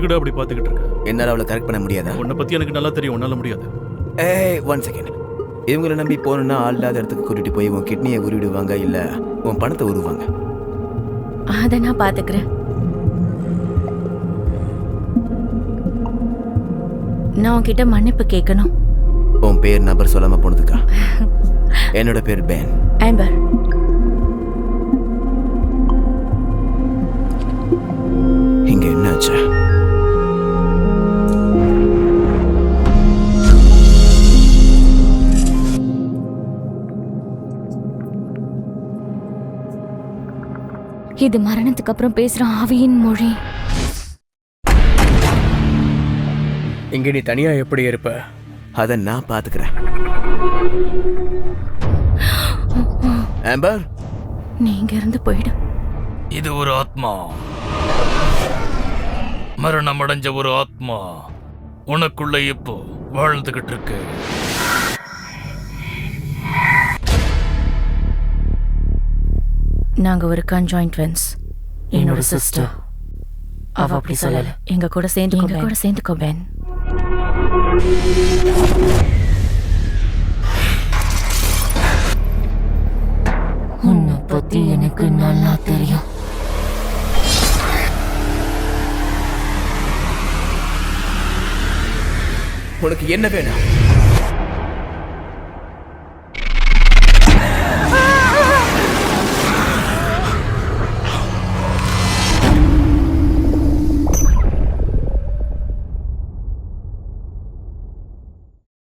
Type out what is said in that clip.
எதுக்குடா அப்படி பார்த்துக்கிட்டு இருக்க? என்னால் அவளை கரெக்ட் பண்ண முடியாதா? உன்னை பத்தி எனக்கு நல்லா தெரியும், உன்னால முடியாது. ஏய் 1 செகண்ட். இவங்களை நம்பி போகணுன்னா ஆள் இல்லாத இடத்துக்கு கூட்டிட்டு போய் உன் கிட்னியை உருவிடுவாங்க, இல்ல உன் பணத்தை உருவாங்க. அதை நான் பாத்துக்கிறேன். நான் உன்கிட்ட மன்னிப்பு கேட்கணும். உன் பேர் நபர் சொல்லாம போனதுக்கா? என்னோட பேர் பென். ஆம்பர். இங்க என்னாச்சு? இது மரணத்துக்கு அப்புறம் பேசுற ஆவியின் மொழி. இங்க நீ தனியா எப்படி இருப்ப? அதை நான் பாத்துக்கிறேன். ஆம்பர், நீங்க இருந்து போயிடு. இது ஒரு ஆத்மா, மரணம் அடைஞ்ச ஒரு ஆத்மா உனக்குள்ள இப்போ வாழ்ந்துகிட்டு இருக்கு. நாங்க ஒரு கன்ஜாயின்ட் ட்வின்ஸ். என்னோட சிஸ்டர். அவ அப்படி சொல்லல. எங்க கூட சேர்ந்துக்கோ பென். உன்னை பத்தி எனக்கு நல்லா தெரியும். உனக்கு என்ன வேணும்?